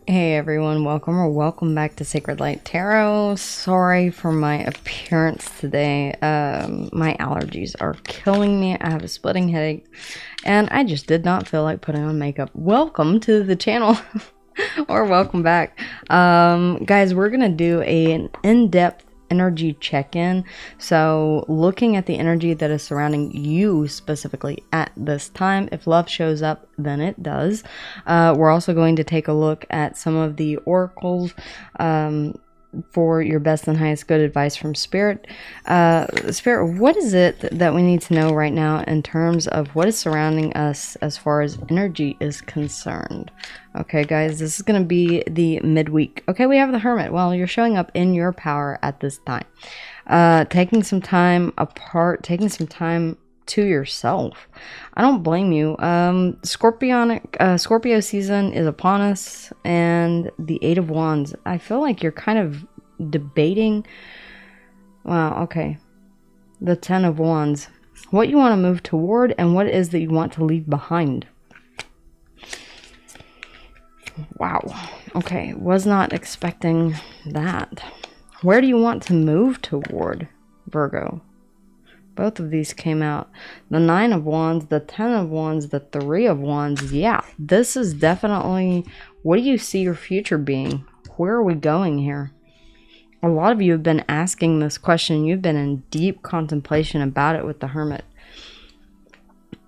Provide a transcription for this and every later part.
Hey everyone, welcome back to Sacred Light Tarot. Sorry for my appearance today. My allergies are killing me. I have a splitting headache and I just did not feel like putting on makeup. Welcome to the channel or welcome back. Guys, we're gonna do an in-depth energy check-in. So looking at the energy that is surrounding you specifically at this time. If love shows up, then it does. We're also going to take a look at some of the oracles for your best and highest good advice from Spirit. Spirit, what is it that we need to know right now in terms of what is surrounding us as far as energy is concerned? Okay, guys, this is going to be the midweek. Okay, we have the Hermit. Well, you're showing up in your power at this time. Taking some time apart, taking some time to yourself. I don't blame you. Scorpio season is upon us, and the Eight of Wands. I feel like you're kind of debating. Wow, okay. The Ten of Wands. What you want to move toward and what it is that you want to leave behind. Wow. Okay, was not expecting that. Where do you want to move toward, Virgo? Both of these came out. The Nine of Wands, the Ten of Wands, the Three of Wands. Yeah, this is definitely, what do you see your future being? Where are we going here? A lot of you have been asking this question. You've been in deep contemplation about it with the Hermit.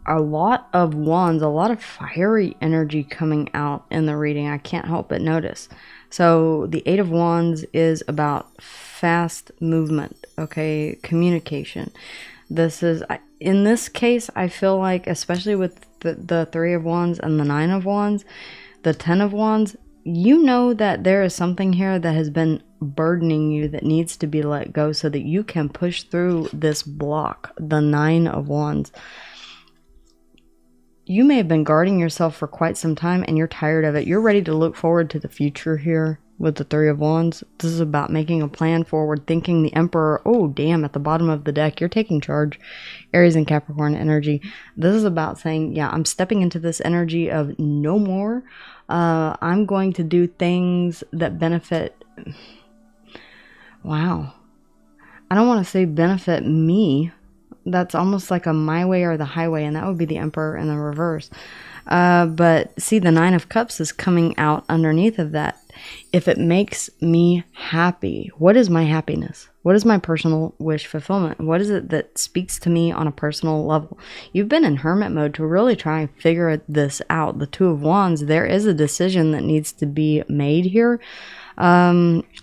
A lot of wands, a lot of fiery energy coming out in the reading. I can't help but notice. So the Eight of Wands is about fast movement, okay, communication. This is, in this case, I feel like, especially with the Three of Wands and the Nine of Wands, the Ten of Wands, you know that there is something here that has been burdening you that needs to be let go so that you can push through this block, the Nine of Wands. You may have been guarding yourself for quite some time and you're tired of it. You're ready to look forward to the future here with the Three of Wands. This is about making a plan forward, thinking the Emperor. Oh, damn, at the bottom of the deck, you're taking charge. Aries and Capricorn energy. This is about saying, yeah, I'm stepping into this energy of no more. I'm going to do things that benefit. Wow. I don't want to say benefit me. That's almost like a my way or the highway, and that would be the Emperor in the reverse. But see, the Nine of Cups is coming out underneath of that. If it makes me happy, what is my happiness? What is my personal wish fulfillment? What is it that speaks to me on a personal level? You've been in hermit mode to really try and figure this out. The Two of Wands, there is a decision that needs to be made here.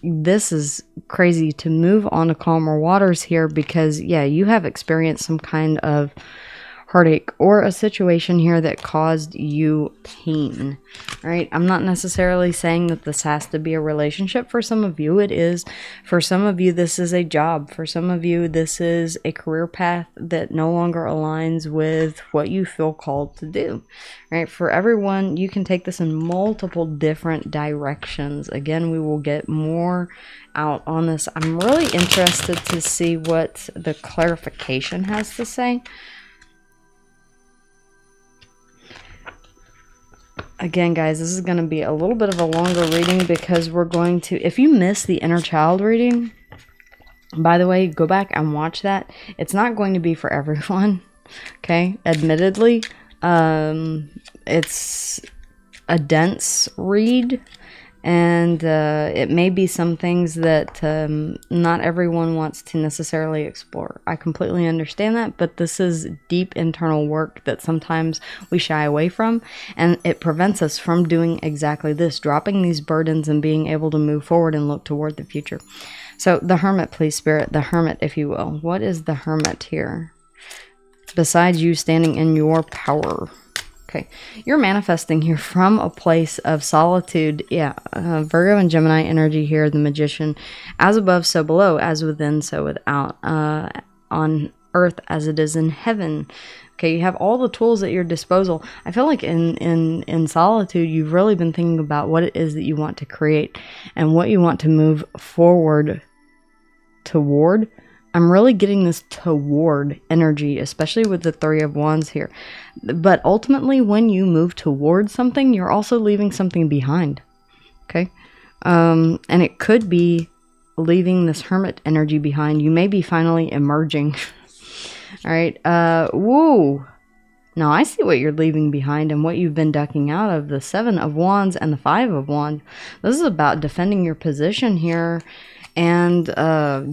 This is crazy to move on to calmer waters here because, yeah, you have experienced some kind of heartache or a situation here that caused you pain, right? I'm not necessarily saying that this has to be a relationship. For some of you, it is. For some of you, this is a job. For some of you, this is a career path that no longer aligns with what you feel called to do, right? For everyone, you can take this in multiple different directions. Again, we will get more out on this. I'm really interested to see what the clarification has to say. Again, guys, this is going to be a little bit of a longer reading because we're going to, if you missed the inner child reading, by the way, go back and watch that. It's not going to be for everyone, okay? Admittedly, it's a dense read, and it may be some things that not everyone wants to necessarily explore. I completely understand that, but this is deep internal work that sometimes we shy away from, and it prevents us from doing exactly this, dropping these burdens and being able to move forward and look toward the future. So the Hermit, please, Spirit, the Hermit, if you will. What is the Hermit here? Besides you standing in your power. Okay, you're manifesting here from a place of solitude. Yeah, Virgo and Gemini energy here, the Magician. As above, so below. As within, so without. On earth as it is in heaven. Okay, you have all the tools at your disposal. I feel like in solitude, you've really been thinking about what it is that you want to create and what you want to move forward toward. I'm really getting this toward energy, especially with the Three of Wands here. But ultimately, when you move towards something, you're also leaving something behind. Okay. And it could be leaving this Hermit energy behind. You may be finally emerging. All right. Woo. Now I see what you're leaving behind and what you've been ducking out of. The Seven of Wands and the Five of Wands. This is about defending your position here and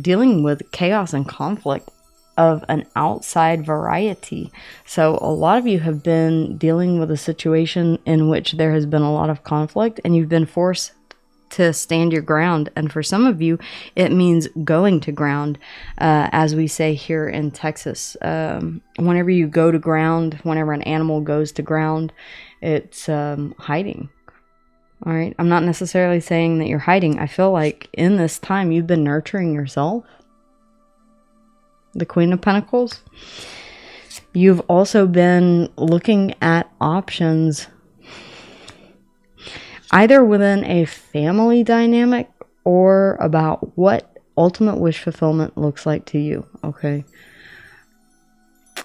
dealing with chaos and conflict of an outside variety. So a lot of you have been dealing with a situation in which there has been a lot of conflict and you've been forced to stand your ground. And for some of you, it means going to ground, as we say here in Texas. Whenever you go to ground, whenever an animal goes to ground, it's hiding. All right. I'm not necessarily saying that you're hiding. I feel like in this time, you've been nurturing yourself. The Queen of Pentacles. You've also been looking at options either within a family dynamic or about what ultimate wish fulfillment looks like to you, okay?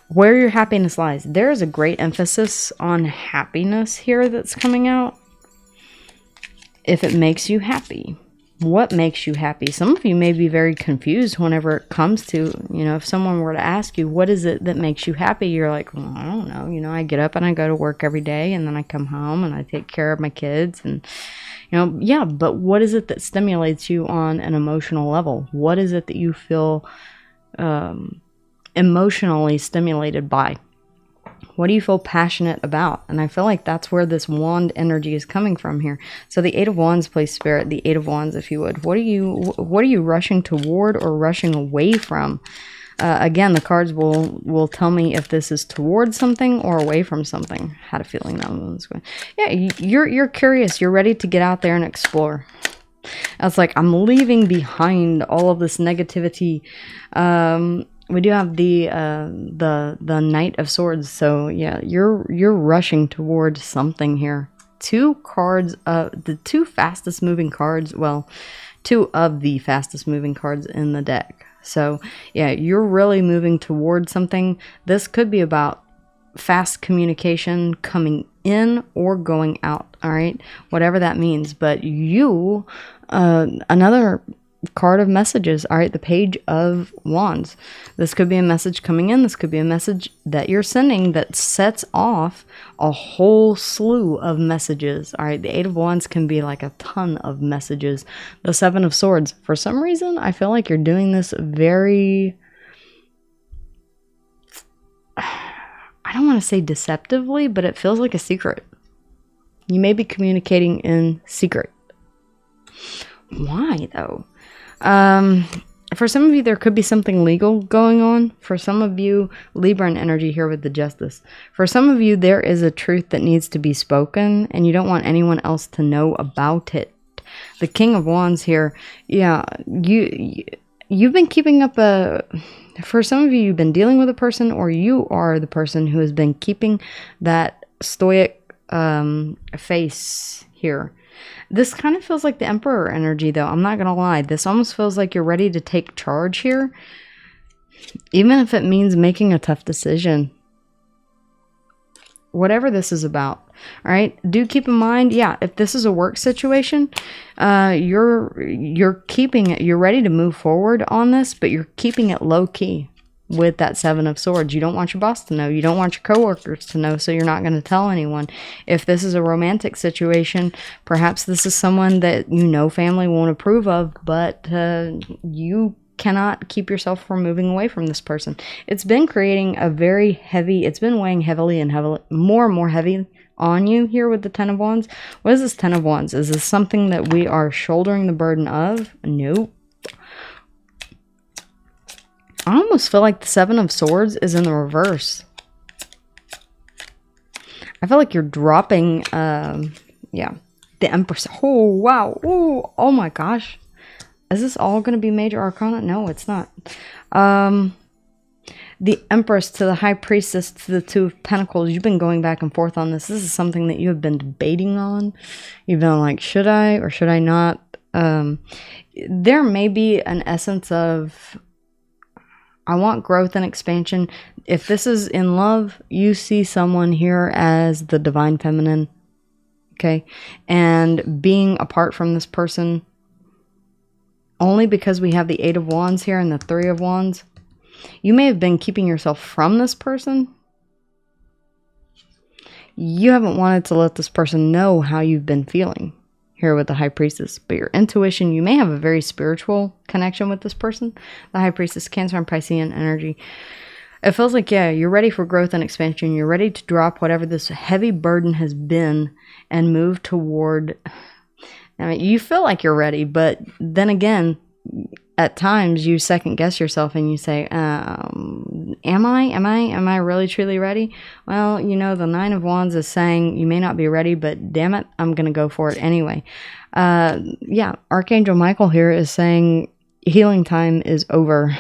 Where your happiness lies. There is a great emphasis on happiness here that's coming out. If it makes you happy. What makes you happy? Some of you may be very confused whenever it comes to, you know, if someone were to ask you, what is it that makes you happy? You're like, well, I don't know. You know, I get up and I go to work every day and then I come home and I take care of my kids and, you know, yeah, but what is it that stimulates you on an emotional level? What is it that you feel emotionally stimulated by? What do you feel passionate about? And I feel like that's where this wand energy is coming from here. So the Eight of Wands, please, Spirit, the Eight of Wands, if you would. What are you rushing toward or rushing away from? Again, the cards will tell me if this is towards something or away from something. I had a feeling that one was going. Yeah, you're curious. You're ready to get out there and explore. I was like, I'm leaving behind all of this negativity. We do have the Knight of Swords, so yeah, you're rushing towards something here. Two cards, the two fastest moving cards, well, two of the fastest moving cards in the deck. So yeah, you're really moving towards something. This could be about fast communication coming in or going out, all right? Whatever that means, but you, another card of messages. All right, the Page of Wands. This could be a message coming in. This could be a message that you're sending that sets off a whole slew of messages. All right, the Eight of Wands can be like a ton of messages. The Seven of Swords. For some reason, I feel like you're doing this very, I don't want to say deceptively, but it feels like a secret. You may be communicating in secret. Why, though? For some of you, there could be something legal going on. For some of you, Libra energy here with the Justice. For some of you, there is a truth that needs to be spoken, and you don't want anyone else to know about it. The King of Wands here, yeah, you've been keeping up for some of you, you've been dealing with a person, or you are the person who has been keeping that stoic face here. This kind of feels like the Emperor energy, though. I'm not going to lie. This almost feels like you're ready to take charge here. Even if it means making a tough decision. Whatever this is about. All right. Do keep in mind, yeah, if this is a work situation, you're keeping it. You're ready to move forward on this, but you're keeping it low key. With that Seven of Swords, you don't want your boss to know. You don't want your coworkers to know, so you're not going to tell anyone. If this is a romantic situation, perhaps this is someone that you know family won't approve of, but you cannot keep yourself from moving away from this person. It's been creating a very heavy, it's been weighing heavily and more and more heavy on you here with the Ten of Wands. What is this Ten of Wands? Is this something that we are shouldering the burden of? Nope. I almost feel like the Seven of Swords is in the reverse. I feel like you're dropping, yeah, the Empress. Oh, wow. Oh my gosh. Is this all going to be major arcana? No, it's not. The Empress to the High Priestess to the Two of Pentacles. You've been going back and forth on this. This is something that you have been debating on. You've been like, should I or should I not? There may be an essence of, I want growth and expansion. If this is in love, you see someone here as the divine feminine. Okay. And being apart from this person, only because we have the 8 of Wands here and the 3 of Wands, you may have been keeping yourself from this person. You haven't wanted to let this person know how you've been feeling here with the High Priestess. But your intuition, you may have a very spiritual connection with this person. The High Priestess, Cancer and Piscean energy. It feels like, yeah, you're ready for growth and expansion. You're ready to drop whatever this heavy burden has been and move toward... I mean, you feel like you're ready, but then again, at times you second guess yourself and you say, am I really truly ready? Well, you know, the 9 of Wands is saying you may not be ready, but damn it, I'm going to go for it anyway. Yeah, Archangel Michael here is saying healing time is over.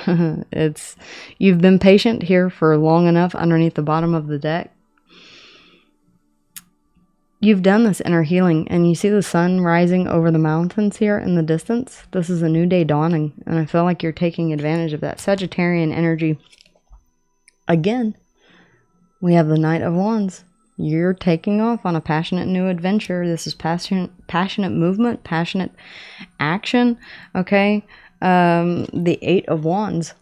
You've been patient here for long enough underneath the bottom of the deck. You've done this inner healing, and you see the sun rising over the mountains here in the distance. This is a new day dawning, and I feel like you're taking advantage of that Sagittarian energy. Again, we have the Knight of Wands. You're taking off on a passionate new adventure. This is passionate movement, passionate action, okay? The 8 of Wands.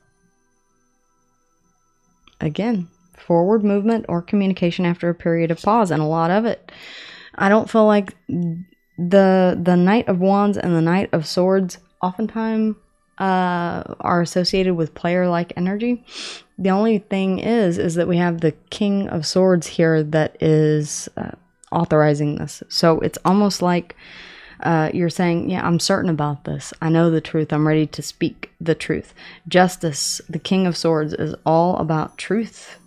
Again, forward movement or communication after a period of pause, and a lot of it. I don't feel like the Knight of Wands and the Knight of Swords oftentimes are associated with player-like energy. The only thing is that we have the King of Swords here that is authorizing this. So it's almost like you're saying, yeah, I'm certain about this. I know the truth. I'm ready to speak the truth. Justice, the King of Swords, is all about truth.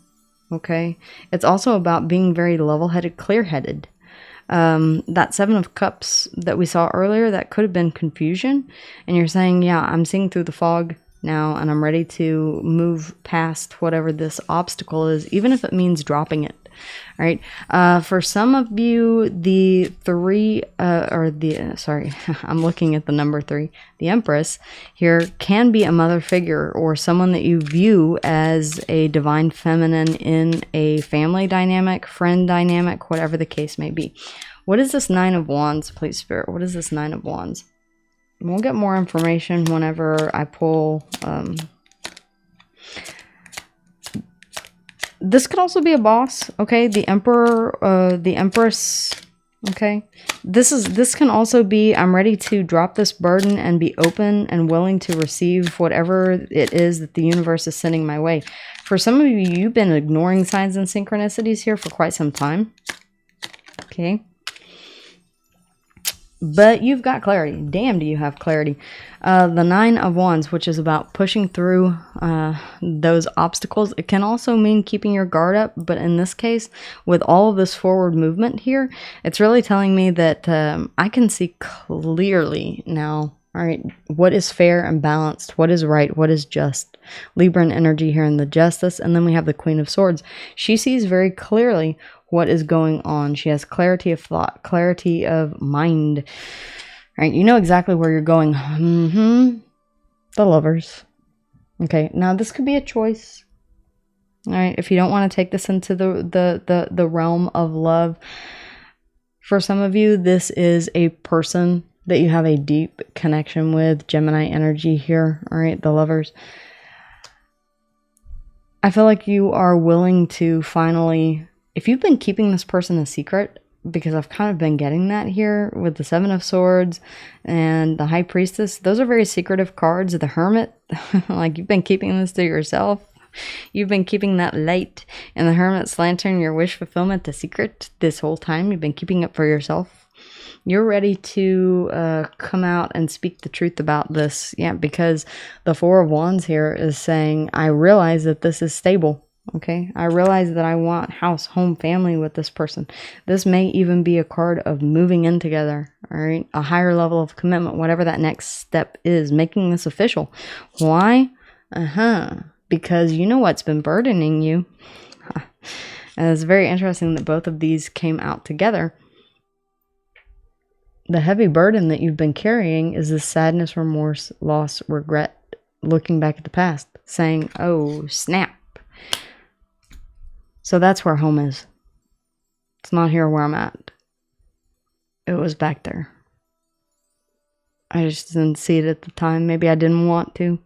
Okay? It's also about being very level-headed, clear-headed. That 7 of Cups that we saw earlier, that could have been confusion. And you're saying, yeah, I'm seeing through the fog now, and I'm ready to move past whatever this obstacle is, even if it means dropping it. All right. For some of you, the 3, sorry, I'm looking at the number 3, the Empress here can be a mother figure or someone that you view as a divine feminine in a family dynamic, friend dynamic, whatever the case may be. What is this 9 of Wands, please, Spirit? What is this 9 of Wands? We'll get more information whenever I pull, this could also be a boss, okay? The Emperor, the Empress, okay? This can also be, I'm ready to drop this burden and be open and willing to receive whatever it is that the universe is sending my way. For some of you, you've been ignoring signs and synchronicities here for quite some time, okay? But you've got clarity. Damn, do you have clarity. The 9 of Wands, which is about pushing through those obstacles. It can also mean keeping your guard up. But in this case, with all of this forward movement here, it's really telling me that I can see clearly now, all right, what is fair and balanced, what is right, what is just. Libran energy here in the Justice. And then we have the Queen of Swords. She sees very clearly what is going on. She has clarity of thought, clarity of mind. Right? You know exactly where you're going. The Lovers. Okay, now this could be a choice. All right, if you don't want to take this into the realm of love, for some of you, this is a person that you have a deep connection with. Gemini energy here. All right, the Lovers. I feel like you are willing to finally, if you've been keeping this person a secret, because I've kind of been getting that here with the 7 of Swords and the High Priestess, those are very secretive cards. The Hermit, like you've been keeping this to yourself. You've been keeping that light and the Hermit's lantern, your wish fulfillment, the secret this whole time. You've been keeping it for yourself. You're ready to come out and speak the truth about this. Yeah, because the 4 of Wands here is saying, I realize that this is stable. Okay, I realize that I want house, home, family with this person. This may even be a card of moving in together. All right, a higher level of commitment, whatever that next step is, making this official. Why? Because you know what's been burdening you. And it's very interesting that both of these came out together. The heavy burden that you've been carrying is this sadness, remorse, loss, regret, looking back at the past, saying, oh, snap. So that's where home is. It's not here where I'm at. It was back there. I just didn't see it at the time. Maybe I didn't want to.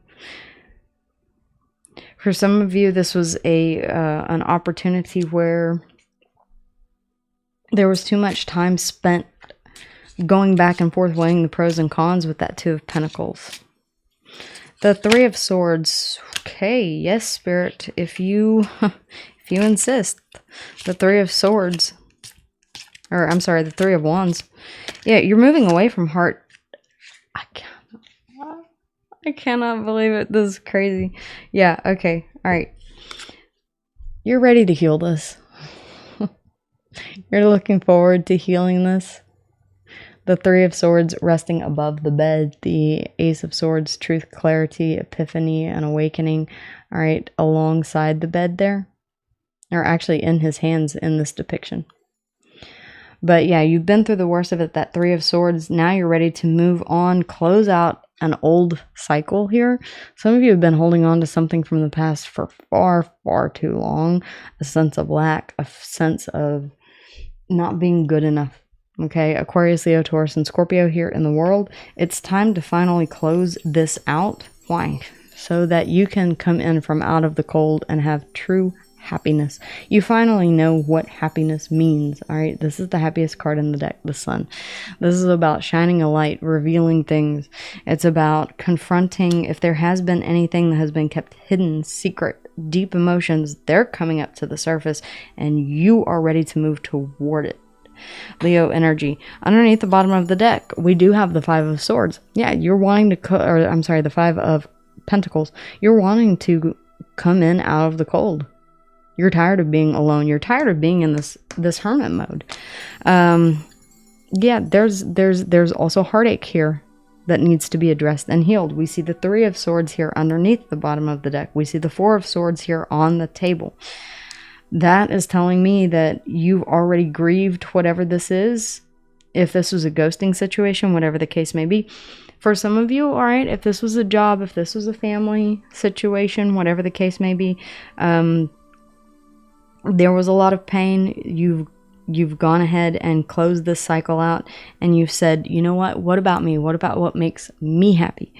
For some of you, this was an opportunity where there was too much time spent going back and forth weighing the pros and cons with that Two of Pentacles. The Three of Swords. Okay, yes, Spirit, if you insist. The Three of Swords. Or, I'm sorry, the Three of Wands. Yeah, you're moving away from heart. I cannot believe it. This is crazy. Yeah, okay. All right. You're ready to heal this. You're looking forward to healing this. The Three of Swords resting above the bed. The Ace of Swords, truth, clarity, epiphany, and awakening. All right, alongside the bed there. Or actually in his hands in this depiction. But yeah, you've been through the worst of it, that Three of Swords. Now you're ready to move on, close out an old cycle here. Some of you have been holding on to something from the past for far, far too long. A sense of lack, a sense of not being good enough. Okay, Aquarius, Leo, Taurus, and Scorpio here in the world. It's time to finally close this out. Why? So that you can come in from out of the cold and have true happiness. You finally know what happiness means. All right, this is the happiest card in the deck, the Sun. This is about shining a light, revealing things. It's about confronting if there has been anything that has been kept hidden, secret, deep emotions. They're coming up to the surface and you are ready to move toward it. Leo energy. Underneath the bottom of the deck, we do have the Five of Swords. Yeah, you're wanting to the Five of Pentacles. You're wanting to come in out of the cold. You're tired of being alone. You're tired of being in this hermit mode. Yeah, there's also heartache here that needs to be addressed and healed. We see the Three of Swords here underneath the bottom of the deck. We see the Four of Swords here on the table. That is telling me that you've already grieved whatever this is. If this was a ghosting situation, whatever the case may be. For some of you, all right, if this was a job, if this was a family situation, whatever the case may be, there was a lot of pain. You've gone ahead and closed this cycle out and you've said, you know what about me? What about what makes me happy?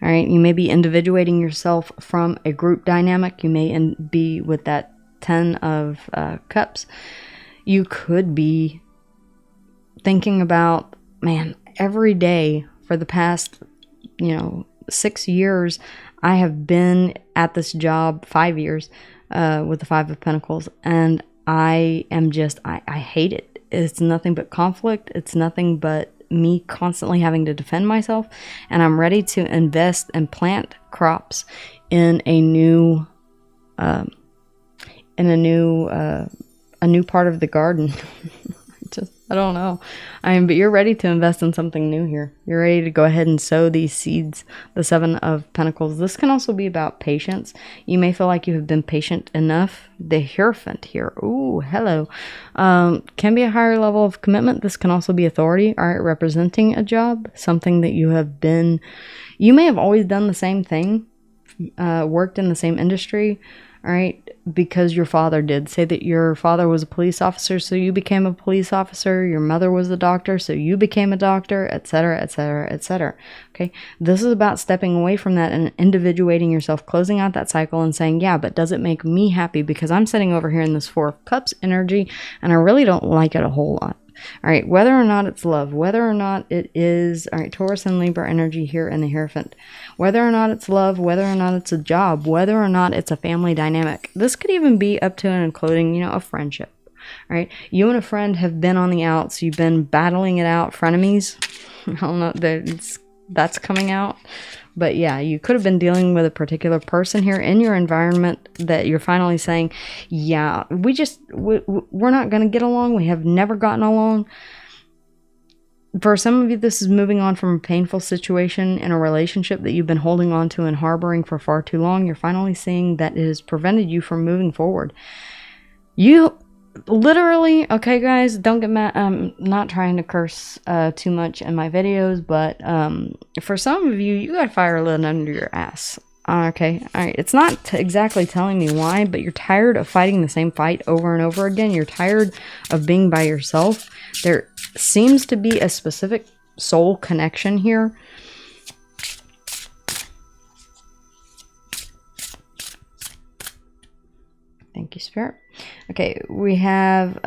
All right, you may be individuating yourself from a group dynamic. You may be with that 10 of Cups. You could be thinking about, man, every day for the past, 6 years, I have been at this job, 5 years, with the Five of Pentacles, and I am just, I hate it. It's nothing but conflict. It's nothing but me constantly having to defend myself, and I'm ready to invest and plant crops in a new part of the garden. I don't know. But you're ready to invest in something new here. You're ready to go ahead and sow these seeds. The Seven of Pentacles. This can also be about patience. You may feel like you have been patient enough. The Hierophant here. Ooh, hello. Can be a higher level of commitment. This can also be authority. All right, representing a job. Something that you have been... You may have always done the same thing. Worked in the same industry. All right, because your father did. Say that your father was a police officer, so you became a police officer. Your mother was a doctor, so you became a doctor, etc., etc., etc. Okay, this is about stepping away from that and individuating yourself, closing out that cycle and saying, yeah, but does it make me happy? Because I'm sitting over here in this Four of Cups energy, and I really don't like it a whole lot. All right, whether or not it's love, whether or not it is, all right, Taurus and Libra energy here in the Hierophant. Whether or not it's love, whether or not it's a job, whether or not it's a family dynamic. This could even be up to and including, a friendship. All right, you and a friend have been on the outs. You've been battling it out, frenemies. I don't know, that's coming out. But yeah, you could have been dealing with a particular person here in your environment that you're finally saying, yeah, we're not going to get along. We have never gotten along. For some of you, this is moving on from a painful situation in a relationship that you've been holding on to and harboring for far too long. You're finally seeing that it has prevented you from moving forward. You literally, okay guys, don't get mad. I'm not trying to curse too much in my videos, but for some of you, you got fire lit under your ass. Okay, all right, it's not exactly telling me why, but you're tired of fighting the same fight over and over again. You're tired of being by yourself. seems to be a specific soul connection here. Thank you, Spirit. Okay, we have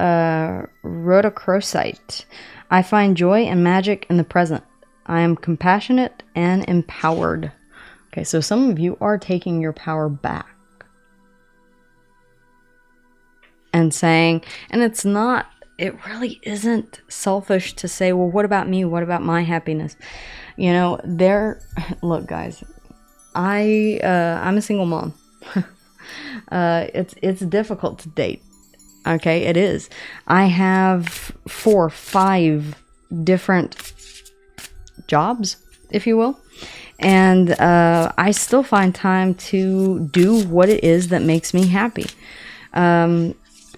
Rhodochrosite. I find joy and magic in the present. I am compassionate and empowered. Okay, so some of you are taking your power back. And saying, and it's not, it really isn't selfish to say, well, what about me? What about my happiness? You know, look, guys, I'm a single mom. It's difficult to date. Okay, it is. I have 4 or 5 different jobs, if you will. And I still find time to do what it is that makes me happy.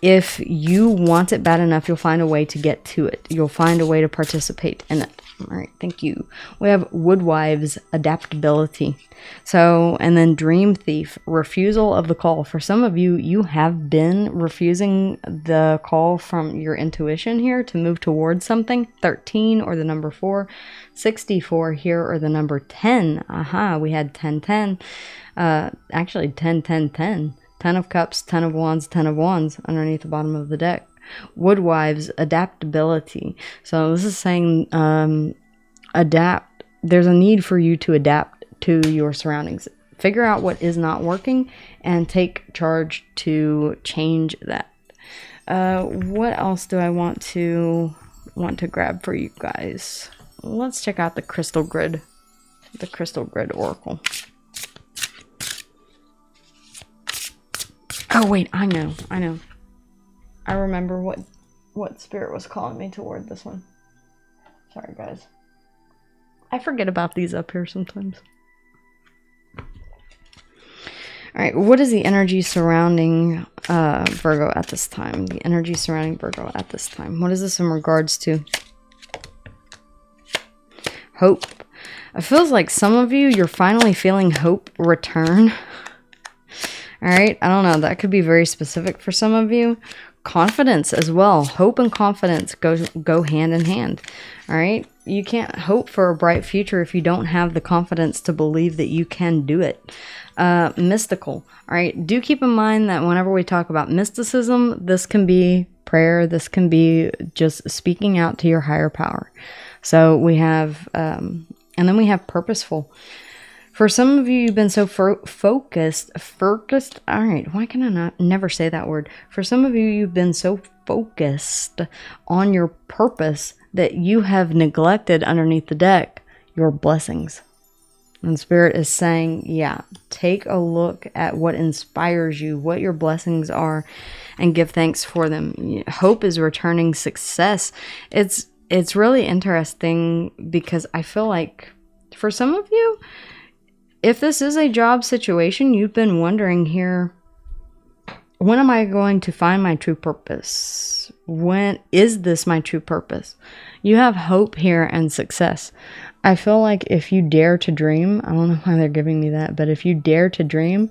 If you want it bad enough, you'll find a way to get to it. You'll find a way to participate in it. All right, thank you. We have Woodwives, adaptability. So, and then Dream Thief, refusal of the call. For some of you, you have been refusing the call from your intuition here to move towards something. 13 or the number 4. 64 here or the number 10. Aha, we had 10, 10. Actually, 10, 10, 10. 10 of Cups, 10 of Wands, 10 of Wands underneath the bottom of the deck. Woodwives, adaptability. So this is saying adapt. There's a need for you to adapt to your surroundings. Figure out what is not working and take charge to change that. What else do I want to grab for you guys? Let's check out the Crystal Grid. The Crystal Grid Oracle. Oh wait, I know. I remember what Spirit was calling me toward this one. Sorry, guys. I forget about these up here sometimes. Alright, what is the energy surrounding Virgo at this time? The energy surrounding Virgo at this time. What is this in regards to? Hope. It feels like some of you, you're finally feeling hope return. Alright, I don't know. That could be very specific for some of you. Confidence as well. Hope and confidence go hand in hand. Alright, you can't hope for a bright future if you don't have the confidence to believe that you can do it. Mystical. Alright, do keep in mind that whenever we talk about mysticism, this can be prayer. This can be just speaking out to your higher power. So we have, and then we have purposeful. For some of you, you've been so focused, all right, why can I never say that word? For some of you, you've been so focused on your purpose that you have neglected underneath the deck your blessings. And Spirit is saying, yeah, take a look at what inspires you, what your blessings are, and give thanks for them. Hope is returning, success. It's really interesting because I feel like for some of you, if this is a job situation, you've been wondering here, when am I going to find my true purpose? When is this my true purpose? You have hope here and success. I feel like if you dare to dream, I don't know why they're giving me that, but if you dare to dream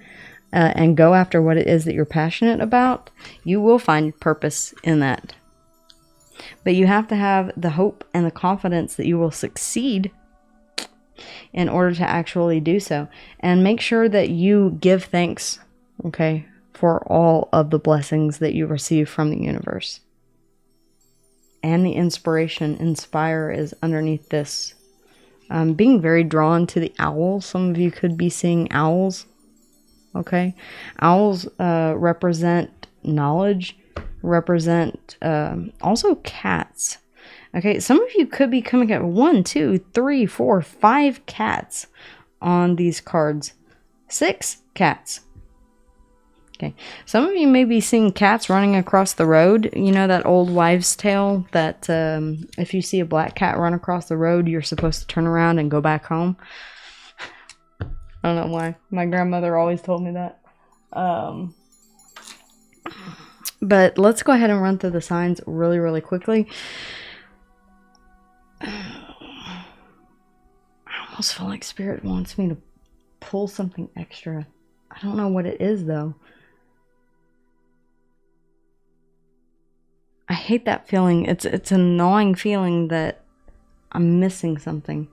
and go after what it is that you're passionate about, you will find purpose in that. But you have to have the hope and the confidence that you will succeed in order to actually do so. And make sure that you give thanks, okay, for all of the blessings that you receive from the universe. And the inspiration, inspire, is underneath this. Being very drawn to the owl. Some of you could be seeing owls, okay? Owls represent knowledge, represent also cats. Okay, some of you could be coming at 1, 2, 3, 4, 5 cats on these cards. 6 cats. Okay, some of you may be seeing cats running across the road. You know that old wives' tale that if you see a black cat run across the road, you're supposed to turn around and go back home. I don't know why. My grandmother always told me that. But let's go ahead and run through the signs really, really quickly. I almost feel like Spirit wants me to pull something extra. I don't know what it is, though. I hate that feeling. It's a gnawing feeling that I'm missing something.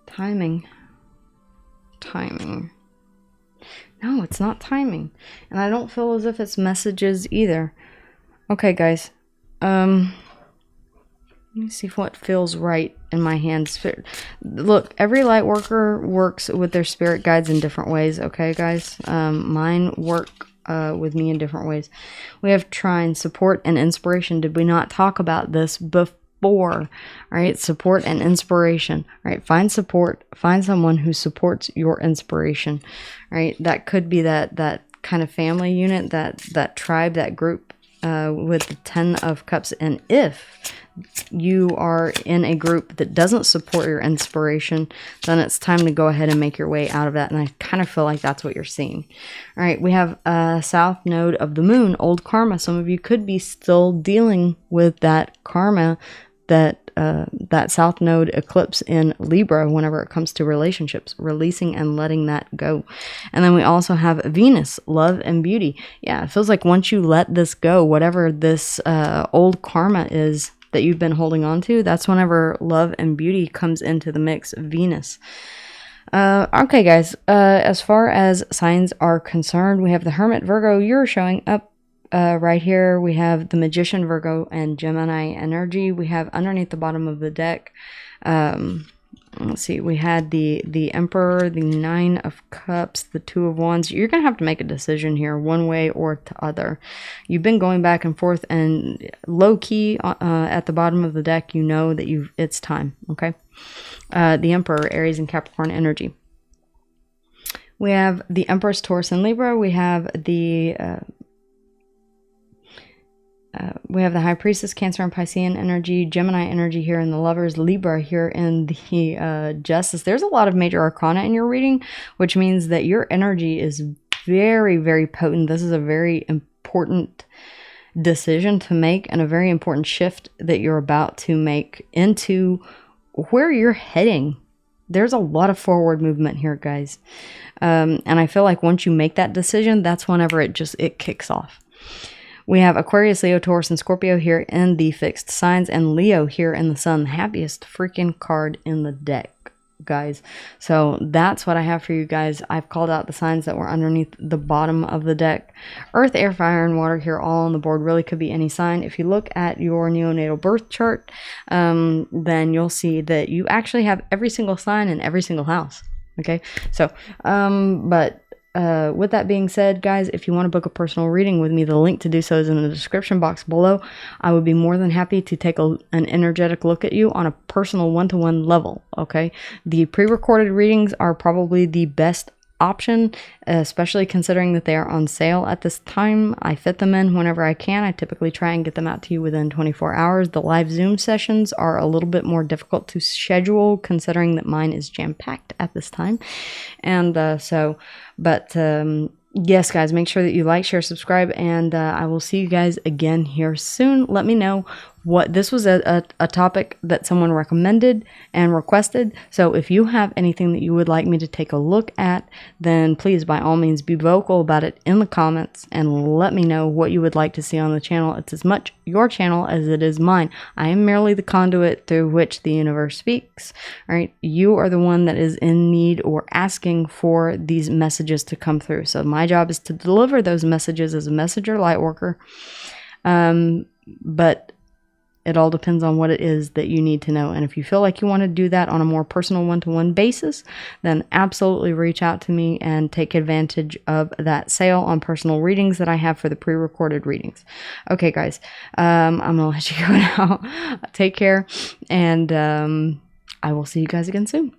Timing. No, it's not timing. And I don't feel as if it's messages either. Okay, guys. Let me see what feels right in my hands. Look, every light worker works with their spirit guides in different ways, okay, guys? Mine work with me in different ways. We have trine, support, and inspiration. Did we not talk about this before? All right, support and inspiration. All right, find support. Find someone who supports your inspiration. All right, that could be that kind of family unit, that tribe, that group with the 10 of Cups. And if you are in a group that doesn't support your inspiration, then it's time to go ahead and make your way out of that. And I kind of feel like that's what you're seeing. All right, we have a south node of the moon, old karma. Some of you could be still dealing with that karma, that south node eclipse in Libra whenever it comes to relationships, releasing and letting that go. And then we also have Venus, love and beauty. Yeah, it feels like once you let this go, whatever this old karma is that you've been holding on to, that's whenever love and beauty comes into the mix. Venus. Okay, guys, as far as signs are concerned, we have the Hermit, Virgo. You're showing up right here. We have the Magician, Virgo, and Gemini energy. We have underneath the bottom of the deck, let's see, we had the Emperor, the 9 of Cups, the 2 of Wands. You're gonna have to make a decision here, one way or the other. You've been going back and forth, and low-key at the bottom of the deck, you know that it's time, okay? The Emperor, Aries and Capricorn energy. We have the Empress, Taurus and Libra. We have the High Priestess, Cancer and Piscean energy, Gemini energy here in the Lovers, Libra here in the Justice. There's a lot of major arcana in your reading, which means that your energy is very, very potent. This is a very important decision to make and a very important shift that you're about to make into where you're heading. There's a lot of forward movement here, guys. And I feel like once you make that decision, that's whenever it kicks off. We have Aquarius, Leo, Taurus, and Scorpio here in the fixed signs, and Leo here in the sun. The happiest freaking card in the deck, guys. So that's what I have for you guys. I've called out the signs that were underneath the bottom of the deck. Earth, air, fire, and water here all on the board. Really could be any sign. If you look at your neonatal birth chart, then you'll see that you actually have every single sign in every single house. Okay, so, with that being said, guys, if you want to book a personal reading with me, the link to do so is in the description box below. I would be more than happy to take an energetic look at you on a personal one-to-one level, okay? The pre-recorded readings are probably the best option, especially considering that they are on sale at this time. I fit them in whenever I can. I typically try and get them out to you within 24 hours. The live Zoom sessions are a little bit more difficult to schedule, considering that mine is jam-packed at this time. And yes, guys, make sure that you like, share, subscribe, and I will see you guys again here soon. Let me know what this was a topic that someone recommended and requested. So if you have anything that you would like me to take a look at, then please, by all means, be vocal about it in the comments and let me know what you would like to see on the channel. It's as much your channel as it is mine. I am merely the conduit through which the universe speaks. All right, you are the one that is in need or asking for these messages to come through. So my job is to deliver those messages as a messenger light worker. But it all depends on what it is that you need to know. And if you feel like you want to do that on a more personal one-to-one basis, then absolutely reach out to me and take advantage of that sale on personal readings that I have for the pre-recorded readings. Okay, guys, I'm going to let you go now. Take care, and I will see you guys again soon.